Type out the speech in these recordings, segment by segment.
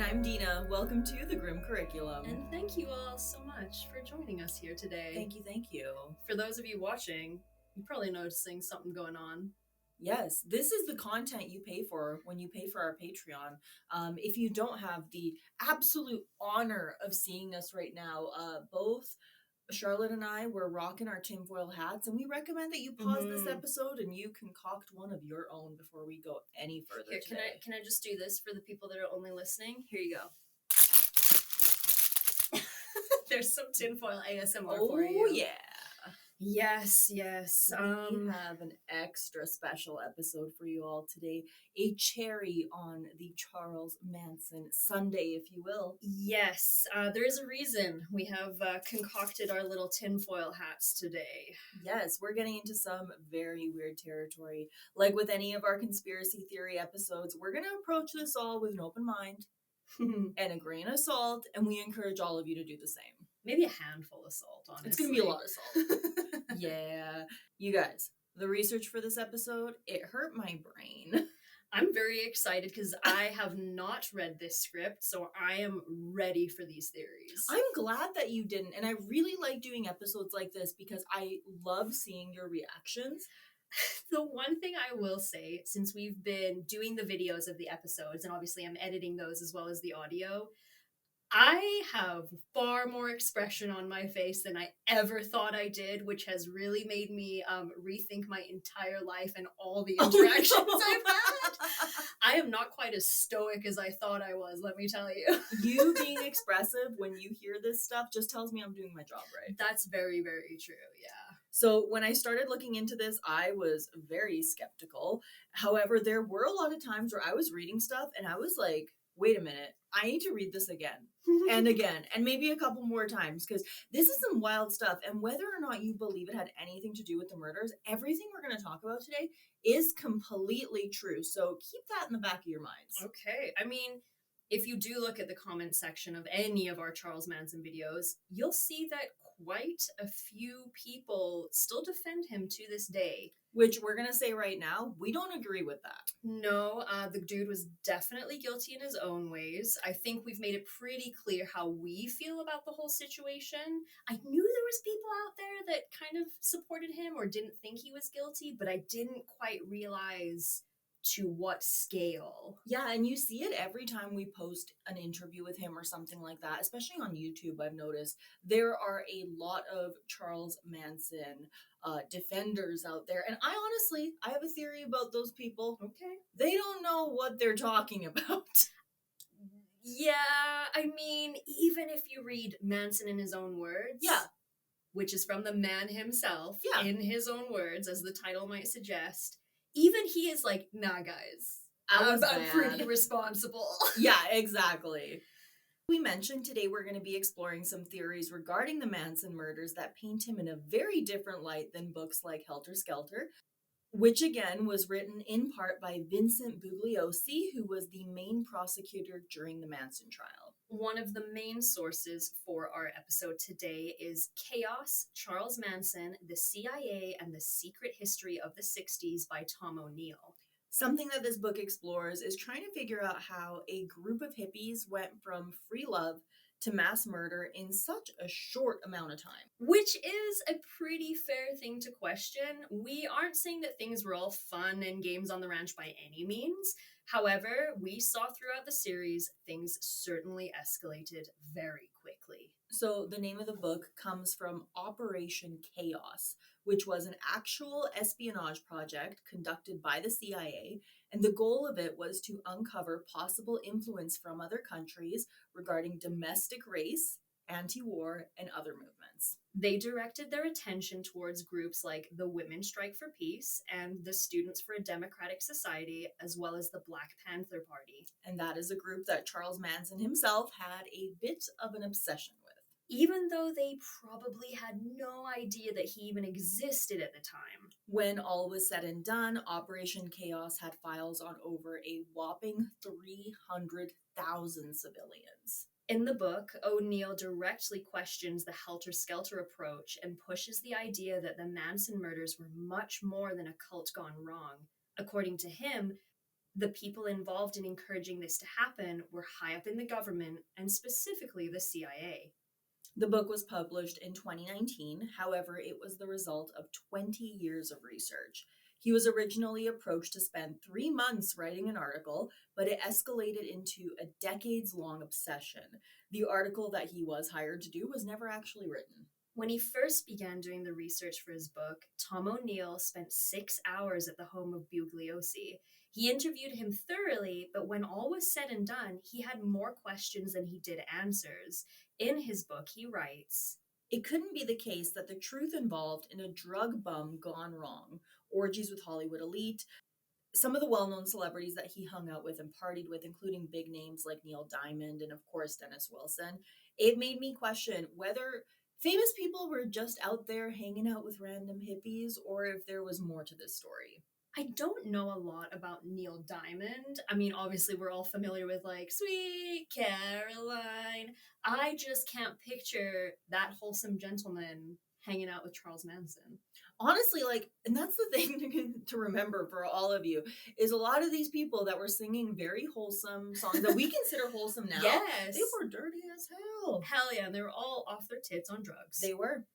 I'm Dina. Welcome to the Grim Curriculum. And thank you all so much for joining us here today. Thank you. For those of you watching, you're probably noticing something going on. Yes, this is the content you pay for when you pay for our Patreon. If you don't have the absolute honor of seeing us right now, both Charlotte and I were rocking our tinfoil hats, and we recommend that you pause this episode and you concoct one of your own before we go any further. Here, today. can I just do this for the people that are only listening? Here you go. There's some tinfoil ASMR for you. Oh yeah. Yes. We have an extra special episode for you all today. A cherry on the Charles Manson Sunday, if you will. Yes, there is a reason we have concocted our little tinfoil hats today. Yes, we're getting into some very weird territory. Like with any of our conspiracy theory episodes, we're going to approach this all with an open mind and a grain of salt, and we encourage all of you to do the same. Maybe a handful of salt, honestly. It's going to be a lot of salt. Yeah. You guys, the research for this episode, it hurt my brain. I'm very excited because I have not read this script, so I am ready for these theories. I'm glad that you didn't, and I really like doing episodes like this because I love seeing your reactions. The one thing I will say, since we've been doing the videos of the episodes, and obviously I'm editing those as well as the audio, I have far more expression on my face than I ever thought I did, which has really made me rethink my entire life and all the interactions I've had. I am not quite as stoic as I thought I was, let me tell you. You being expressive when you hear this stuff just tells me I'm doing my job right. That's very, very true, yeah. So when I started looking into this, I was very skeptical. However, there were a lot of times where I was reading stuff and I was like, wait a minute, I need to read this again and again, and maybe a couple more times, because this is some wild stuff. And whether or not you believe it had anything to do with the murders, everything we're going to talk about today is completely true. So keep that in the back of your minds. Okay. I mean, if you do look at the comment section of any of our Charles Manson videos, you'll see that quite a few people still defend him to this day. Which we're going to say right now, we don't agree with that. No, the dude was definitely guilty in his own ways. I think we've made it pretty clear how we feel about the whole situation. I knew there was people out there that kind of supported him or didn't think he was guilty, but I didn't quite realize to what scale. Yeah, and you see it every time we post an interview with him or something like that, especially on YouTube. I've noticed there are a lot of Charles Manson defenders out there, and I have a theory about those people. Okay. They don't know what they're talking about. Yeah, I mean, even if you read Manson in his own words, yeah, which is from the man himself, yeah, in his own words, as the title might suggest, even he is like, nah, guys, I'm pretty responsible. Yeah, exactly. We mentioned today we're going to be exploring some theories regarding the Manson murders that paint him in a very different light than books like Helter Skelter, which again was written in part by Vincent Bugliosi, who was the main prosecutor during the Manson trial. One of the main sources for our episode today is Chaos, Charles Manson, the CIA, and the Secret History of the 60s by Tom O'Neill. Something that this book explores is trying to figure out how a group of hippies went from free love to mass murder in such a short amount of time. Which is a pretty fair thing to question. We aren't saying that things were all fun and games on the ranch by any means. However, we saw throughout the series, things certainly escalated very quickly. So the name of the book comes from Operation Chaos, which was an actual espionage project conducted by the CIA, and the goal of it was to uncover possible influence from other countries regarding domestic race, anti-war, and other movements. They directed their attention towards groups like the Women Strike for Peace and the Students for a Democratic Society, as well as the Black Panther Party. And that is a group that Charles Manson himself had a bit of an obsession with. Even though they probably had no idea that he even existed at the time. When all was said and done, Operation Chaos had files on over a whopping 300,000 civilians. In the book, O'Neill directly questions the helter-skelter approach and pushes the idea that the Manson murders were much more than a cult gone wrong. According to him, The people involved in encouraging this to happen were high up in the government and specifically the CIA. The book was published in 2019. However, it was the result of 20 years of research. He was originally approached to spend 3 months writing an article, but it escalated into a decades-long obsession. The article that he was hired to do was never actually written. When he first began doing the research for his book, Tom O'Neill spent 6 hours at the home of Bugliosi. He interviewed him thoroughly, but when all was said and done, he had more questions than he did answers. In his book, he writes, It couldn't be the case that the truth involved in a drug bum gone wrong, orgies with Hollywood elite, some of the well-known celebrities that he hung out with and partied with, including big names like Neil Diamond and, of course, Dennis Wilson. It made me question whether famous people were just out there hanging out with random hippies or if there was more to this story. I don't know a lot about Neil Diamond. I mean, obviously, we're all familiar with like Sweet Caroline. I just can't picture that wholesome gentleman hanging out with Charles Manson. Honestly, and that's the thing to remember for all of you, is a lot of these people that were singing very wholesome songs that we consider wholesome now, Yes. they were dirty as hell. Hell yeah, and they were all off their tits on drugs. They were.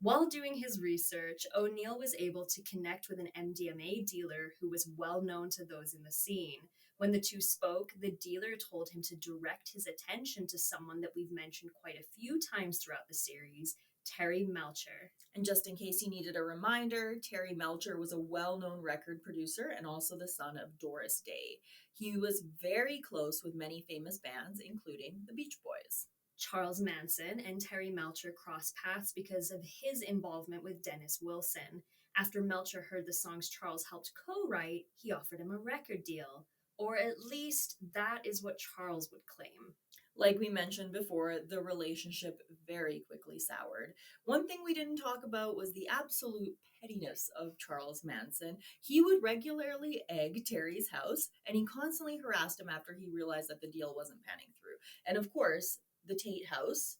While doing his research, O'Neill was able to connect with an MDMA dealer who was well known to those in the scene. When the two spoke, the dealer told him to direct his attention to someone that we've mentioned quite a few times throughout the series, Terry Melcher. And just in case you needed a reminder, Terry Melcher was a well-known record producer and also the son of Doris Day. He was very close with many famous bands, including the Beach Boys. Charles Manson and Terry Melcher crossed paths because of his involvement with Dennis Wilson. After Melcher heard the songs Charles helped co-write, he offered him a record deal. Or at least that is what Charles would claim. Like we mentioned before, the relationship very quickly soured. One thing we didn't talk about was the absolute pettiness of Charles Manson. He would regularly egg Terry's house, and he constantly harassed him after he realized that the deal wasn't panning through. And of course, the Tate house,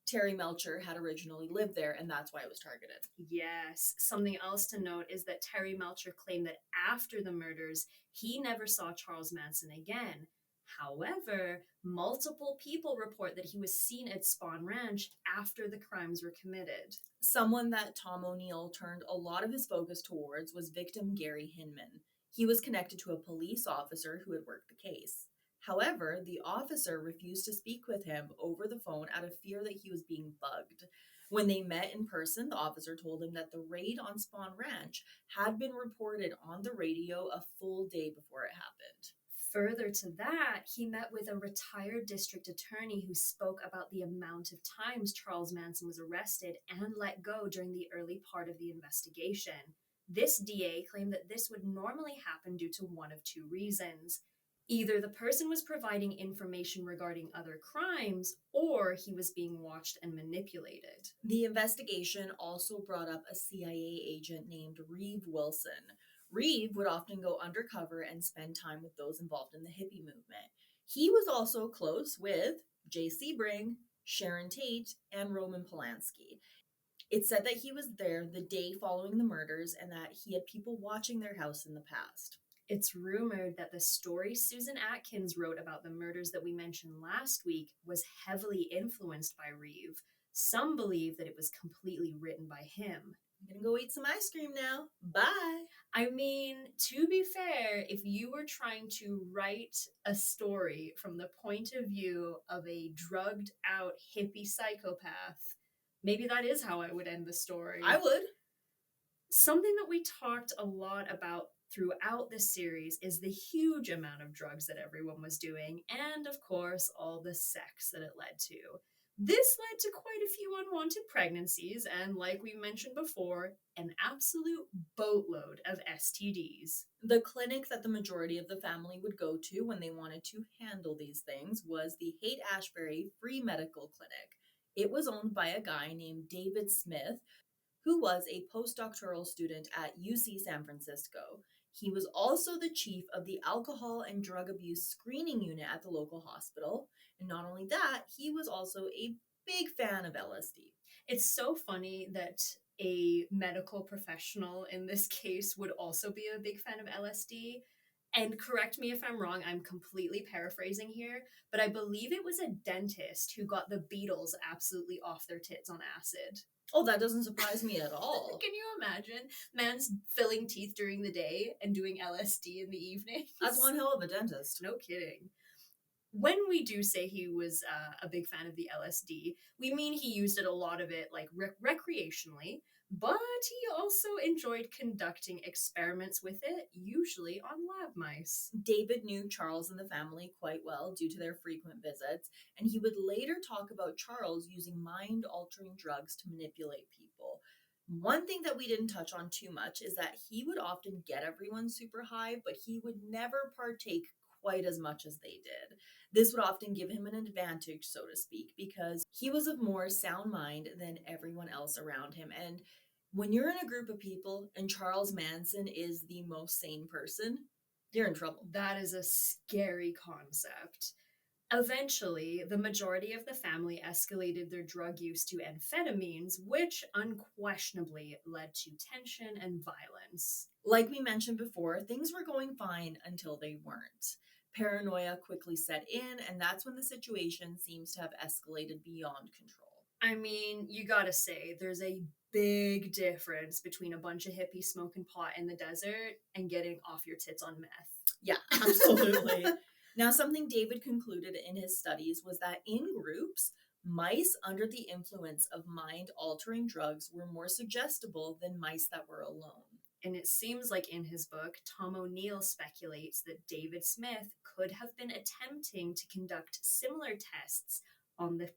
Terry Melcher had originally lived there, and that's why it was targeted. Yes. Something else to note is that Terry Melcher claimed that after the murders, he never saw Charles Manson again. However, multiple people report that he was seen at Spawn Ranch after the crimes were committed. Someone that Tom O'Neill turned a lot of his focus towards was victim Gary Hinman. He was connected to a police officer who had worked the case. However, the officer refused to speak with him over the phone out of fear that he was being bugged. When they met in person, the officer told him that the raid on Spawn Ranch had been reported on the radio a full day before it happened. Further to that, he met with a retired district attorney who spoke about the amount of times Charles Manson was arrested and let go during the early part of the investigation. This DA claimed that this would normally happen due to one of two reasons. Either the person was providing information regarding other crimes, or he was being watched and manipulated. The investigation also brought up a CIA agent named Reeve Wilson. Reeve would often go undercover and spend time with those involved in the hippie movement. He was also close with Jay Sebring, Sharon Tate, and Roman Polanski. It's said that he was there the day following the murders and that he had people watching their house in the past. It's rumored that the story Susan Atkins wrote about the murders that we mentioned last week was heavily influenced by Reeve. Some believe that it was completely written by him. I'm gonna go eat some ice cream now. Bye. I mean, to be fair, if you were trying to write a story from the point of view of a drugged out hippie psychopath, maybe that is how I would end the story. I would. Something that we talked a lot about throughout this series is the huge amount of drugs that everyone was doing, and of course, all the sex that it led to. This led to quite a few unwanted pregnancies, and like we mentioned before, an absolute boatload of STDs. The clinic that the majority of the family would go to when they wanted to handle these things was the Haight-Ashbury Free Medical Clinic. It was owned by a guy named David Smith, who was a postdoctoral student at UC San Francisco. He was also the chief of the Alcohol and Drug Abuse Screening Unit at the local hospital. And not only that, he was also a big fan of LSD. It's so funny that a medical professional in this case would also be a big fan of LSD. And correct me if I'm wrong, I'm completely paraphrasing here, but I believe it was a dentist who got the Beatles absolutely off their tits on acid. Oh, that doesn't surprise me at all. Can you imagine? Man's filling teeth during the day and doing LSD in the evening. That's one hell of a dentist. No kidding. When we do say he was a big fan of the LSD, we mean he used it a lot of it like recreationally, but he also enjoyed conducting experiments with it, usually on lab mice. David knew Charles and the family quite well due to their frequent visits, and he would later talk about Charles using mind-altering drugs to manipulate people. One thing that we didn't touch on too much is that he would often get everyone super high, but he would never partake quite as much as they did. This would often give him an advantage, so to speak, because he was of more sound mind than everyone else around him. And when you're in a group of people and Charles Manson is the most sane person, you're in trouble. That is a scary concept. Eventually, the majority of the family escalated their drug use to amphetamines, which unquestionably led to tension and violence. Like we mentioned before, things were going fine until they weren't. Paranoia quickly set in, and that's when the situation seems to have escalated beyond control. I mean, you gotta say, there's a big difference between a bunch of hippies smoking pot in the desert and getting off your tits on meth. Yeah, absolutely. Now, something David concluded in his studies was that in groups, mice under the influence of mind-altering drugs were more suggestible than mice that were alone. And it seems like in his book, Tom O'Neill speculates that David Smith could have been attempting to conduct similar tests on the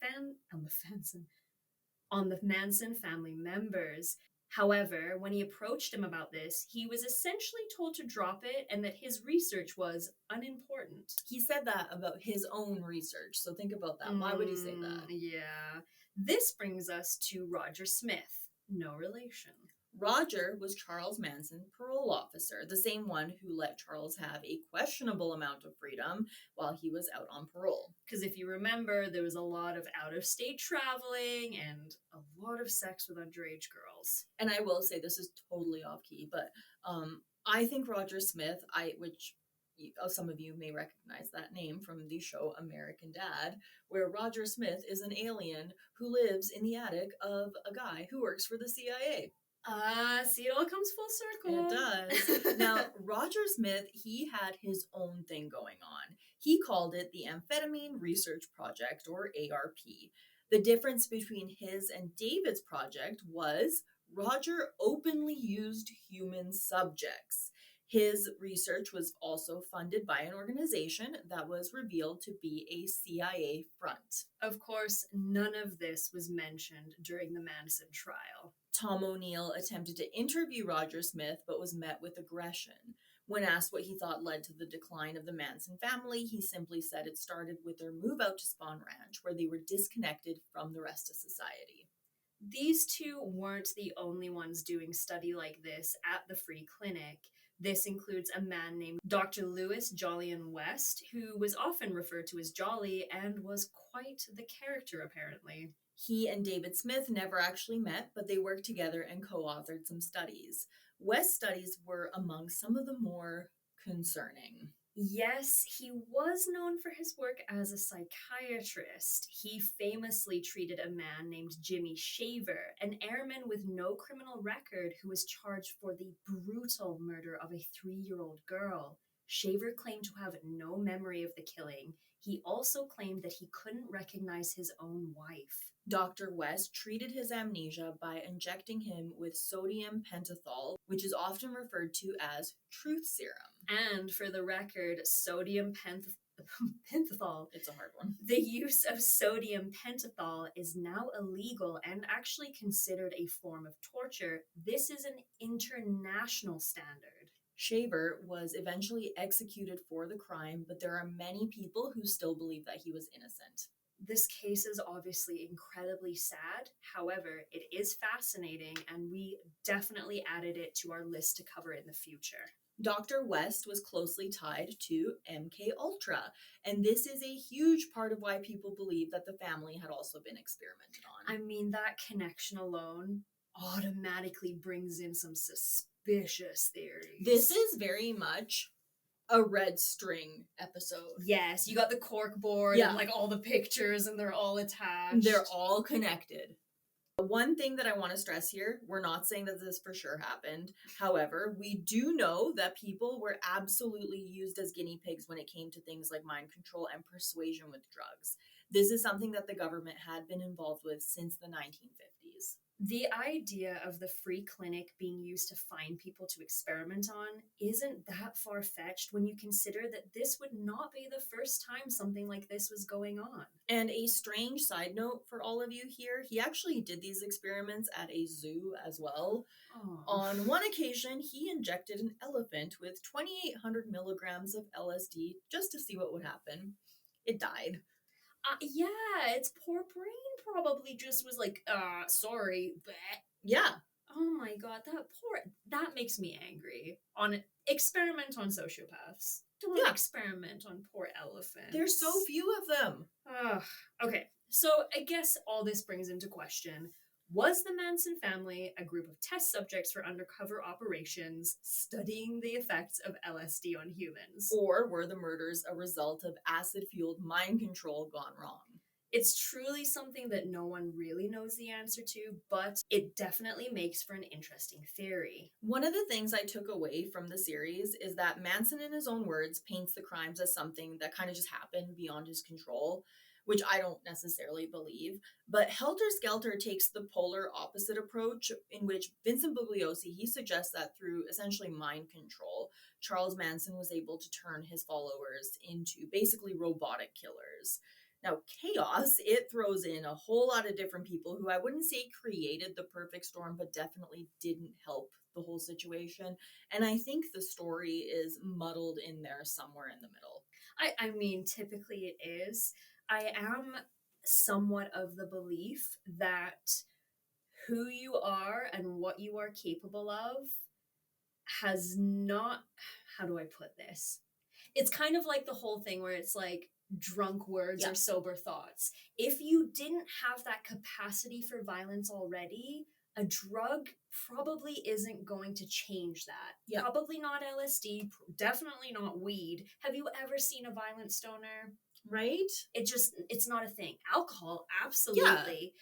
Manson family members. However, when he approached him about this, he was essentially told to drop it and that his research was unimportant. He said that about his own research, so think about that. Why would he say that? Yeah. This brings us to Roger Smith. No relation. Roger was Charles Manson's parole officer, the same one who let Charles have a questionable amount of freedom while he was out on parole. Because if you remember, there was a lot of out-of-state traveling and a lot of sex with underage girls. And I will say this is totally off-key, but I think Roger Smith, which some of you may recognize that name from the show American Dad, where Roger Smith is an alien who lives in the attic of a guy who works for the CIA. See, it all comes full circle. It does. Now, Roger Smith, he had his own thing going on. He called it the Amphetamine Research Project, or ARP. The difference between his and David's project was Roger openly used human subjects. His research was also funded by an organization that was revealed to be a CIA front. Of course, none of this was mentioned during the Manson trial. Tom O'Neill attempted to interview Roger Smith, but was met with aggression. When asked what he thought led to the decline of the Manson family, he simply said it started with their move out to Spahn Ranch, where they were disconnected from the rest of society. These two weren't the only ones doing study like this at the free clinic. This includes a man named Dr. Lewis Jolyon West, who was often referred to as Jolly and was quite the character, apparently. He and David Smith never actually met, but they worked together and co-authored some studies. West's studies were among some of the more concerning. Yes, he was known for his work as a psychiatrist. He famously treated a man named Jimmy Shaver, an airman with no criminal record who was charged for the brutal murder of a 3-year-old girl. Shaver claimed to have no memory of the killing. He also claimed that he couldn't recognize his own wife. Dr. West treated his amnesia by injecting him with sodium pentothal, which is often referred to as truth serum. And for the record, sodium pentothal. It's a hard one. The use of sodium pentothal is now illegal and actually considered a form of torture. This is an international standard. Shaver was eventually executed for the crime, but there are many people who still believe that he was innocent. This case is obviously incredibly sad. However, it is fascinating, and we definitely added it to our list to cover in the future. Dr. West was closely tied to MK Ultra, and this is a huge part of why people believe that the family had also been experimented on. I mean, that connection alone automatically brings in some suspicious theories. This is very much a red string episode. Yes, you got the cork board Yeah. and like all the pictures and they're all attached. They're all connected. One thing that I want to stress here, we're not saying that this for sure happened. However, we do know that people were absolutely used as guinea pigs when it came to things like mind control and persuasion with drugs. This is something that the government had been involved with since the 1950s. The idea of the free clinic being used to find people to experiment on isn't that far-fetched when you consider that this would not be the first time something like this was going on. And a strange side note for all of you here, he actually did these experiments at a zoo as well. Oh. On one occasion, he injected an elephant with 2,800 milligrams of LSD just to see what would happen. It died. Yeah, its poor brain probably just was like, sorry. Bleh. Yeah. Oh my god, that makes me angry. Experiment on sociopaths. Don't experiment on poor elephants. There's so few of them. Okay, so I guess all this brings into question, was the Manson family a group of test subjects for undercover operations studying the effects of LSD on humans? Or were the murders a result of acid-fueled mind control gone wrong? It's truly something that no one really knows the answer to, but it definitely makes for an interesting theory. One of the things I took away from the series is that Manson, in his own words, paints the crimes as something that kind of just happened beyond his control, which I don't necessarily believe. But Helter Skelter takes the polar opposite approach, in which Vincent Bugliosi, he suggests that through essentially mind control, Charles Manson was able to turn his followers into basically robotic killers. Now, chaos, it throws in a whole lot of different people who I wouldn't say created the perfect storm, but definitely didn't help the whole situation. And I think the story is muddled in there somewhere in the middle. I mean, typically it is. I am somewhat of the belief that who you are and what you are capable of has not, how do I put this? It's kind of like the whole thing where it's like drunk words or sober thoughts. If you didn't have that capacity for violence already, a drug probably isn't going to change that. Probably not LSD, definitely not weed. Have you ever seen a violent stoner? Right? It's not a thing. Alcohol, absolutely.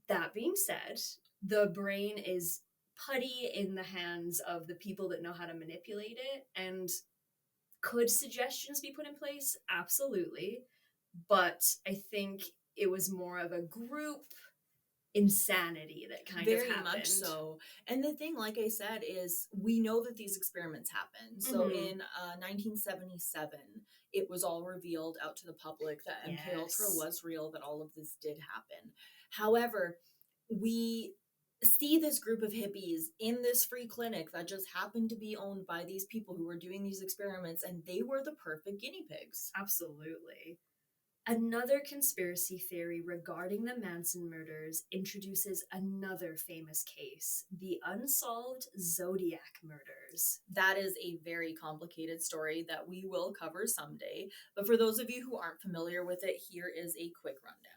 That being said, the brain is putty in the hands of the people that know how to manipulate it. And could suggestions be put in place? Absolutely. But I think it was more of a group insanity that kind of happened. Very much so. And the thing, like I said, is we know that these experiments happened. So in 1977, it was all revealed out to the public that MK Ultra was real, that all of this did happen. However, we see this group of hippies in this free clinic that just happened to be owned by these people who were doing these experiments, and they were the perfect guinea pigs. Absolutely. Another conspiracy theory regarding the Manson murders introduces another famous case, the unsolved Zodiac murders. That is a very complicated story that we will cover someday, but for those of you who aren't familiar with it, here is a quick rundown.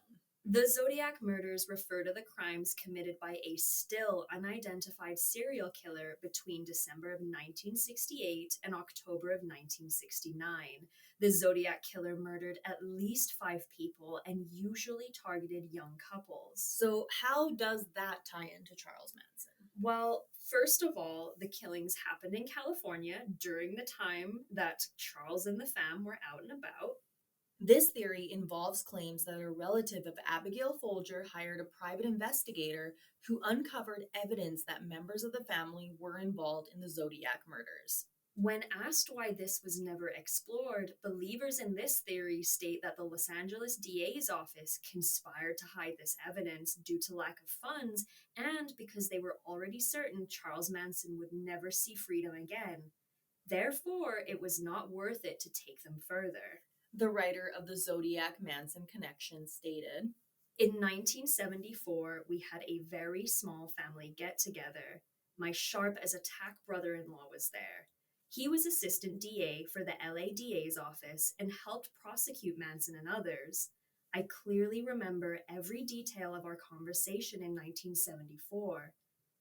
The Zodiac murders refer to the crimes committed by a still unidentified serial killer between December of 1968 and October of 1969. The Zodiac killer murdered at least 5 people and usually targeted young couples. So how does that tie into Charles Manson? Well, first of all, the killings happened in California during the time that Charles and the fam were out and about. This theory involves claims that a relative of Abigail Folger hired a private investigator who uncovered evidence that members of the family were involved in the Zodiac murders. When asked why this was never explored, believers in this theory state that the Los Angeles DA's office conspired to hide this evidence due to lack of funds and because they were already certain Charles Manson would never see freedom again. Therefore, it was not worth it to take them further. The writer of the Zodiac Manson Connection stated, "In 1974, we had a very small family get-together. My sharp as a tack brother-in-law was there. He was assistant DA for the LA DA's office and helped prosecute Manson and others. I clearly remember every detail of our conversation in 1974.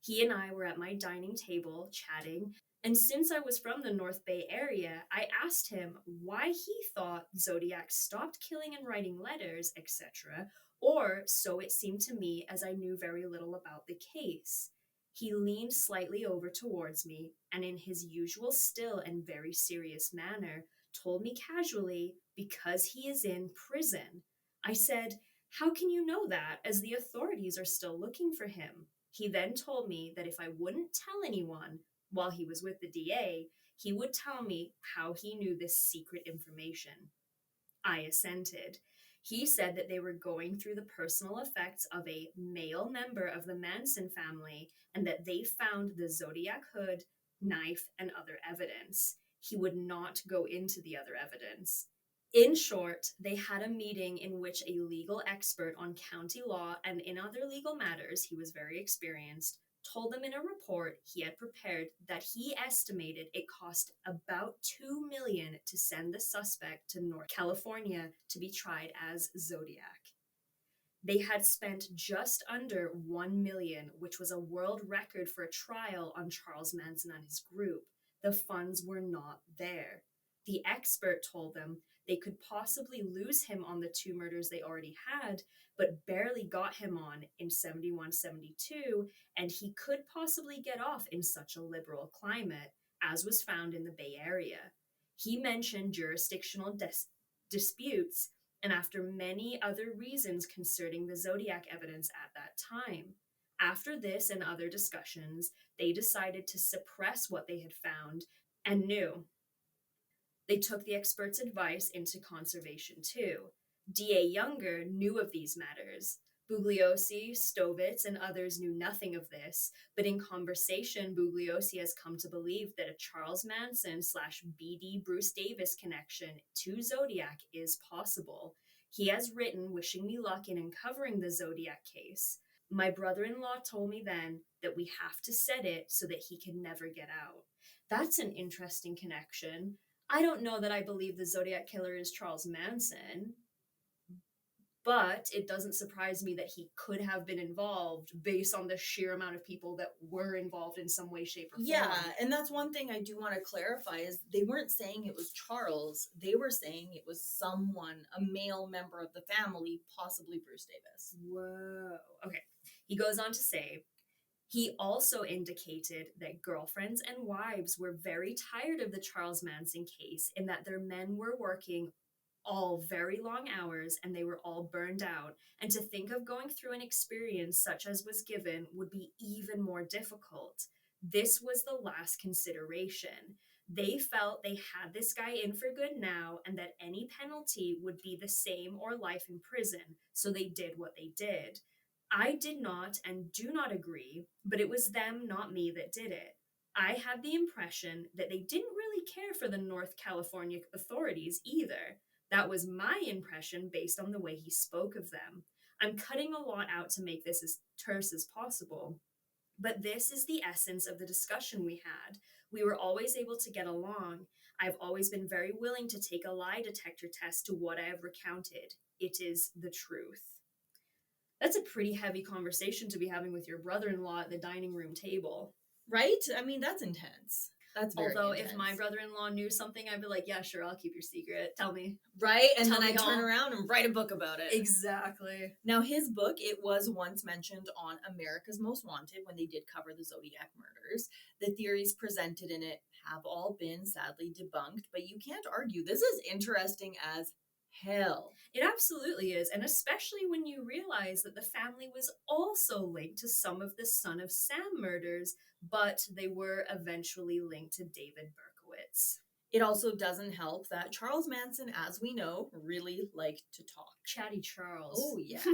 He and I were at my dining table chatting, And since I was from the North Bay area, I asked him why he thought Zodiac stopped killing and writing letters, etc., or so it seemed to me as I knew very little about the case. He leaned slightly over towards me and, in his usual still and very serious manner, told me casually, because he is in prison. I said, "How can you know that, as the authorities are still looking for him?" He then told me that if I wouldn't tell anyone while he was with the DA, he would tell me how he knew this secret information. I assented. He said that they were going through the personal effects of a male member of the Manson family and that they found the Zodiac hood, knife, and other evidence. He would not go into the other evidence. In short, they had a meeting in which a legal expert on county law and in other legal matters, he was very experienced, told them in a report he had prepared that he estimated it cost about $2 million to send the suspect to North California to be tried as Zodiac. They had spent just under $1 million, which was a world record for a trial on Charles Manson and his group. The funds were not there. The expert told them they could possibly lose him on the 2 murders they already had, but barely got him on in 71, 72, and he could possibly get off in such a liberal climate, as was found in the Bay Area. He mentioned jurisdictional disputes, and after many other reasons concerning the Zodiac evidence at that time. After this and other discussions, they decided to suppress what they had found and knew. They took the expert's advice into conservation too. D.A. Younger knew of these matters. Bugliosi, Stovitz, and others knew nothing of this, but in conversation, Bugliosi has come to believe that a Charles Manson / B.D. Bruce Davis connection to Zodiac is possible. He has written wishing me luck in uncovering the Zodiac case. My brother-in-law told me then that we have to set it so that he can never get out. That's an interesting connection. I don't know that I believe the Zodiac killer is Charles Manson, but it doesn't surprise me that he could have been involved based on the sheer amount of people that were involved in some way, shape, or form. Yeah, and that's one thing I do want to clarify is they weren't saying it was Charles. They were saying it was someone, a male member of the family, possibly Bruce Davis. Whoa. Okay. He goes on to say, he also indicated that girlfriends and wives were very tired of the Charles Manson case in that their men were working all very long hours and they were all burned out, and to think of going through an experience such as was given would be even more difficult. This was the last consideration. They felt they had this guy in for good now and that any penalty would be the same or life in prison, so they did what they did. I did not and do not agree, but it was them, not me, that did it. I had the impression that they didn't really care for the North California authorities either. That was my impression based on the way he spoke of them. I'm cutting a lot out to make this as terse as possible. But this is the essence of the discussion we had. We were always able to get along. I've always been very willing to take a lie detector test to what I have recounted. It is the truth. That's a pretty heavy conversation to be having with your brother-in-law at the dining room table. Right? I mean, that's intense. That's very Although intense. if my brother-in-law knew something, I'd be like, yeah, sure, I'll keep your secret. Tell me. Right? And Tell then me I'd turn all. around and write a book about it. Exactly. Now, his book, it was once mentioned on America's Most Wanted when they did cover the Zodiac murders. The theories presented in it have all been sadly debunked, but you can't argue. This is interesting as hell. It absolutely is, and especially when you realize that the family was also linked to some of the Son of Sam murders, but they were eventually linked to David Berkowitz. It also doesn't help that Charles Manson, as we know, really liked to talk. Chatty Charles. Oh, yes.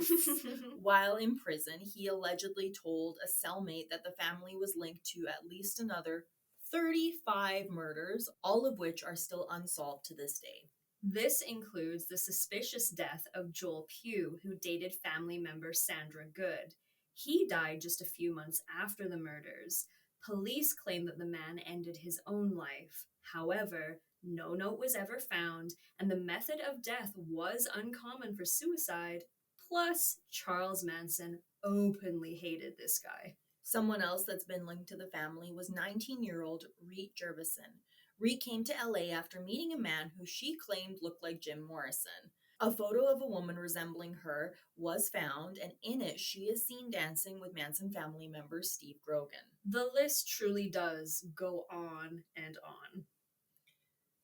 While in prison, he allegedly told a cellmate that the family was linked to at least another 35 murders, all of which are still unsolved to this day. This includes the suspicious death of Joel Pugh, who dated family member Sandra Good. He died just a few months after the murders. Police claim that the man ended his own life. However, no note was ever found, and the method of death was uncommon for suicide. Plus, Charles Manson openly hated this guy. Someone else that's been linked to the family was 19-year-old Reet Jervison. Reet came to LA after meeting a man who she claimed looked like Jim Morrison. A photo of a woman resembling her was found, and in it, she is seen dancing with Manson family member Steve Grogan. The list truly does go on and on.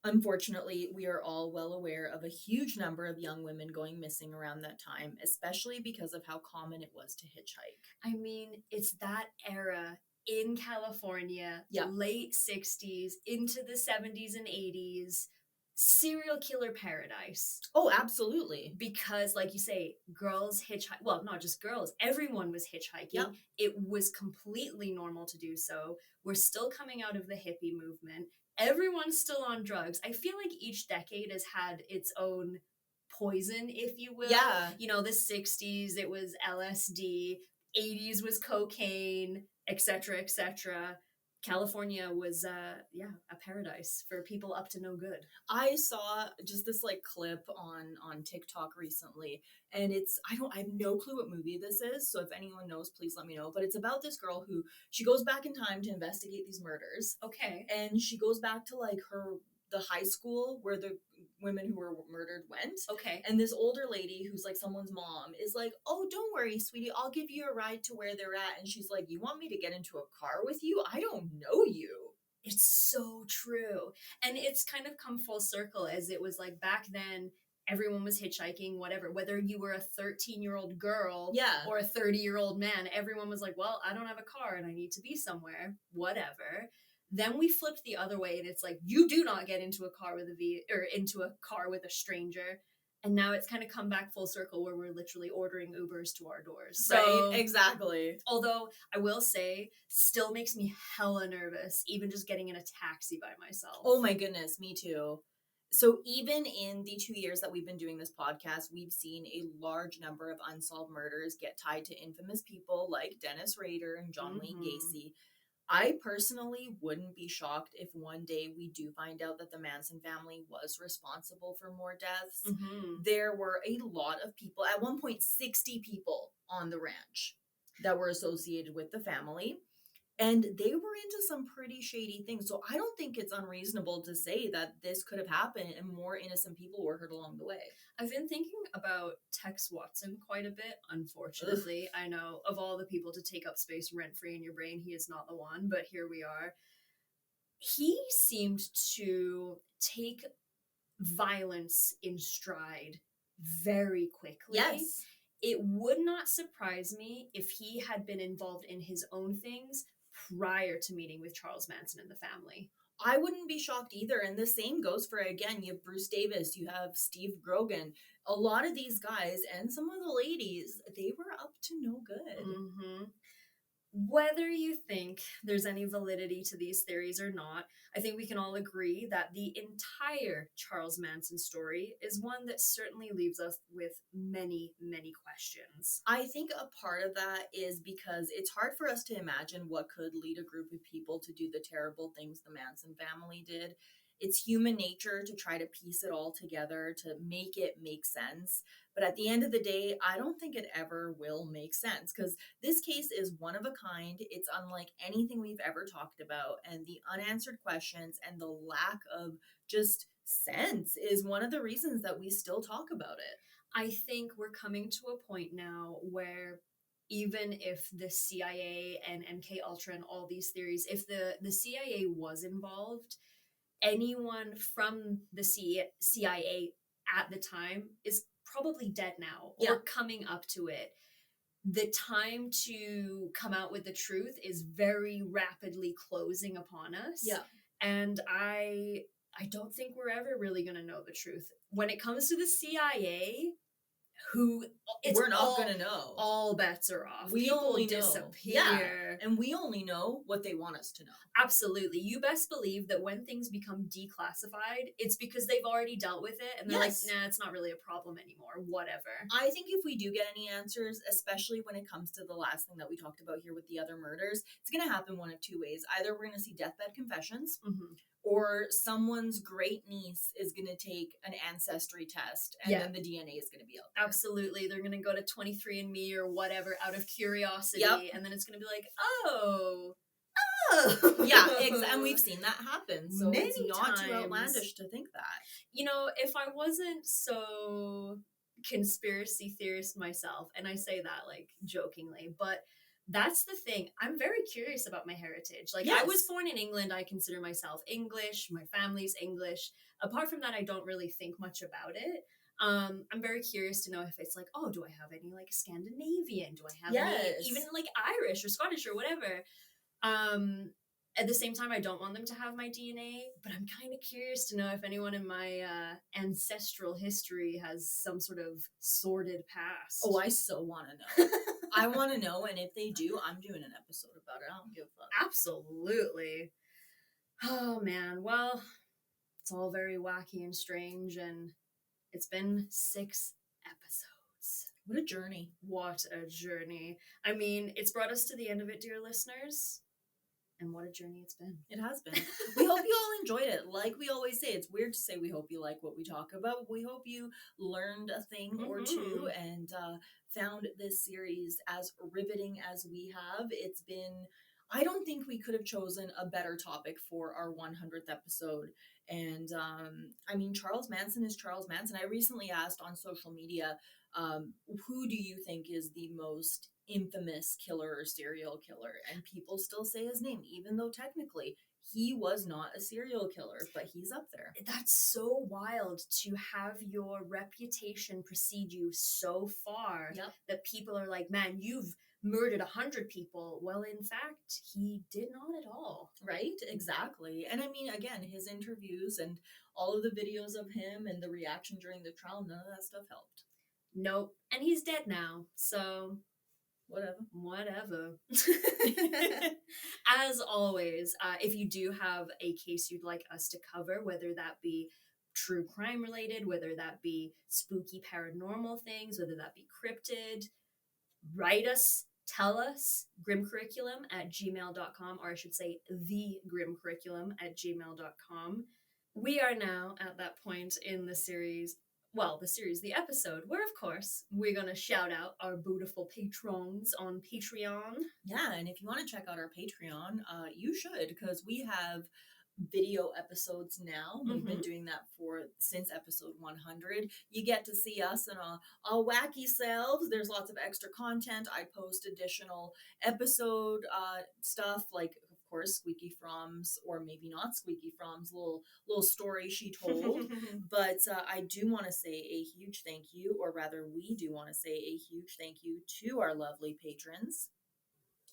Unfortunately, we are all well aware of a huge number of young women going missing around that time, especially because of how common it was to hitchhike. I mean, it's that era in California, late 60s into the 70s and 80s, serial killer paradise. Oh, absolutely. Because, like you say, girls hitchhike. Well, not just girls, everyone was hitchhiking. Yep. It was completely normal to do so. We're still coming out of the hippie movement. Everyone's still on drugs. I feel like each decade has had its own poison, if you will. Yeah. You know, the 60s, it was LSD. 80s was cocaine, etc., etc. California was a paradise for people up to no good. I saw just this like clip on TikTok recently, and I have no clue what movie this is, so if anyone knows, please let me know. But it's about this girl who she goes back in time to investigate these murders. Okay. And she goes back to like the high school where the women who were murdered went. Okay. And this older lady who's like someone's mom is like, "Oh, don't worry, sweetie, I'll give you a ride to where they're at." And she's like, "You want me to get into a car with you? I don't know you." It's so true. And it's kind of come full circle, as it was like back then, everyone was hitchhiking, whatever. Whether you were a 13-year-old girl or a 30-year-old man, everyone was like, well, I don't have a car and I need to be somewhere, whatever. Then we flipped the other way, and it's like, you do not get into a car with a stranger. And now it's kind of come back full circle where we're literally ordering Ubers to our doors. So, right, exactly. Although I will say, still makes me hella nervous, even just getting in a taxi by myself. Oh my goodness, me too. So even in the 2 years that we've been doing this podcast, we've seen a large number of unsolved murders get tied to infamous people like Dennis Rader and John Wayne Gacy. I personally wouldn't be shocked if one day we do find out that the Manson family was responsible for more deaths. There were a lot of people, at one point 60 people on the ranch that were associated with the family. And they were into some pretty shady things. So I don't think it's unreasonable to say that this could have happened and more innocent people were hurt along the way. I've been thinking about Tex Watson quite a bit, unfortunately. Ugh. I know, of all the people to take up space rent-free in your brain, he is not the one, but here we are. He seemed to take violence in stride very quickly. Yes. It would not surprise me if he had been involved in his own things prior to meeting with Charles Manson and the family. I wouldn't be shocked either. And the same goes for, again, you have Bruce Davis, you have Steve Grogan. A lot of these guys and some of the ladies, they were up to no good. Mm-hmm. Whether you think there's any validity to these theories or not, I think we can all agree that the entire Charles Manson story is one that certainly leaves us with many, many questions. I think a part of that is because it's hard for us to imagine what could lead a group of people to do the terrible things the Manson family did. It's human nature to try to piece it all together to make it make sense. But at the end of the day, I don't think it ever will make sense because this case is one of a kind. It's unlike anything we've ever talked about. And the unanswered questions and the lack of just sense is one of the reasons that we still talk about it. I think we're coming to a point now where even if the CIA and MK Ultra and all these theories, if the CIA was involved, anyone from the CIA at the time is probably dead now or coming up to it. The time to come out with the truth is very rapidly closing upon us. Yeah. And I don't think we're ever really going to know the truth. When it comes to the CIA, we're not going to know. All bets are off. We People only disappear. Yeah, and we only know what they want us to know. Absolutely. You best believe that when things become declassified, it's because they've already dealt with it and they're like, nah, it's not really a problem anymore. Whatever. I think if we do get any answers, especially when it comes to the last thing that we talked about here with the other murders, it's going to happen one of two ways. Either we're going to see deathbed confessions, or someone's great niece is going to take an ancestry test and then the DNA is going to be out there. Absolutely. They're going to go to 23andMe or whatever out of curiosity. Yep. And then it's going to be like, oh. Yeah, and we've seen that happen. So Many it's not times. too outlandish to think that. You know, if I wasn't so conspiracy theorist myself, and I say that like jokingly, but that's the thing. I'm very curious about my heritage. Like, I was born in England. I consider myself English. My family's English. Apart from that, I don't really think much about it. I'm very curious to know if it's like, oh, do I have any like Scandinavian? Do I have any even like Irish or Scottish or whatever? At the same time, I don't want them to have my DNA, but I'm kind of curious to know if anyone in my ancestral history has some sort of sordid past. Oh, I so want to know. I want to know, and if they do, I'm doing an episode about it. I don't give a fuck. Absolutely. Oh, man. Well, it's all very wacky and strange, and it's been 6 episodes. What a journey. What a journey. I mean, it's brought us to the end of it, dear listeners. And what a journey it's been. It has been. We hope you all enjoyed it. Like we always say, it's weird to say we hope you like what we talk about. But we hope you learned a thing or two and found this series as riveting as we have. It's been, I don't think we could have chosen a better topic for our 100th episode. And I mean, Charles Manson is Charles Manson. I recently asked on social media, who do you think is the most infamous killer or serial killer? And people still say his name, even though technically he was not a serial killer, but he's up there. That's so wild to have your reputation precede you so far that people are like, man, you've murdered 100 people. Well, in fact, he did not at all. Right? Exactly. And I mean, again, his interviews and all of the videos of him and the reaction during the trial, none of that stuff helped. Nope. And he's dead now, so whatever. As always, if you do have a case you'd like us to cover, whether that be true crime related, whether that be spooky paranormal things, whether that be cryptid, write us, tell us, grimcurriculum@gmail.com, or I should say thegrimcurriculum@gmail.com. We are now at that point in the series, the episode, where of course we're gonna shout out our beautiful patrons on Patreon. Yeah, and if you want to check out our Patreon, you should, because we have video episodes now. We've been doing that since episode 100. You get to see us and our wacky selves. There's lots of extra content. I post additional episode stuff, like of course Squeaky From's, or maybe not Squeaky From's, little story she told. But I do want to say a huge thank you, or rather we do want to say a huge thank you to our lovely patrons.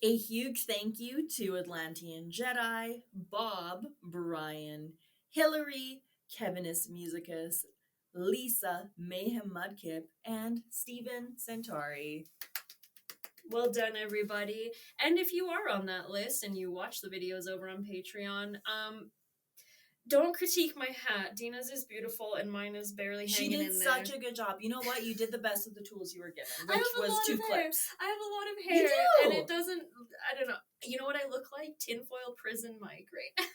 A huge thank you to Atlantean Jedi, Bob, Brian, Hillary, Kevinus Musicus, Lisa, Mayhem Mudkip, and Steven Centauri. Well done, everybody. And if you are on that list and you watch the videos over on Patreon, don't critique my hat. Dina's is beautiful and mine is barely hanging in there. She did such a good job. You know what? You did the best with the tools you were given, which was 2 clips. I have a lot of hair. You do. And it doesn't, I don't know. You know what I look like? Tinfoil prison Mike, right?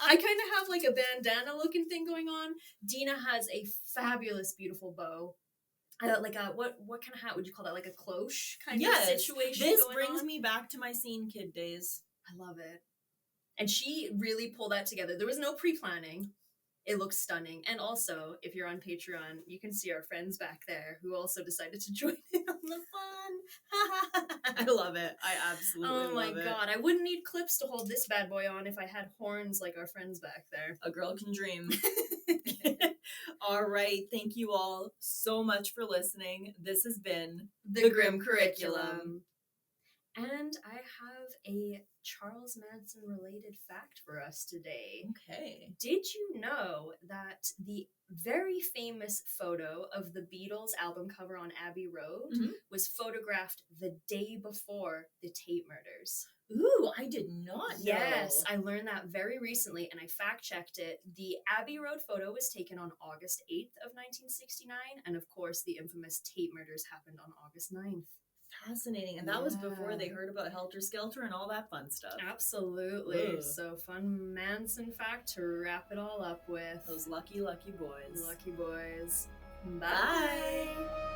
I kind of have like a bandana looking thing going on. Dina has a fabulous, beautiful bow. Like a, what kind of hat would you call that? Like a cloche kind of situation. This brings me back to my scene kid days. I love it. And she really pulled that together. There was no pre-planning. It looks stunning. And also, if you're on Patreon, you can see our friends back there who also decided to join in on the fun. I love it. I absolutely love it. Oh my god. I wouldn't need clips to hold this bad boy on if I had horns like our friends back there. A girl can dream. All right. Thank you all so much for listening. This has been The Grim Curriculum. And I have a Charles Manson related fact for us today. Okay. Did you know that the very famous photo of the Beatles album cover on Abbey Road was photographed the day before the Tate murders? Ooh, I did not know. Yes, I learned that very recently and I fact checked it. The Abbey Road photo was taken on August 8th of 1969, and of course the infamous Tate murders happened on August 9th. Fascinating. And that was before Yeah. they heard about Helter Skelter and all that fun stuff. Absolutely. Ugh. So, fun Manson fact to wrap it all up with. Those lucky, lucky boys. Lucky boys. Bye. Bye.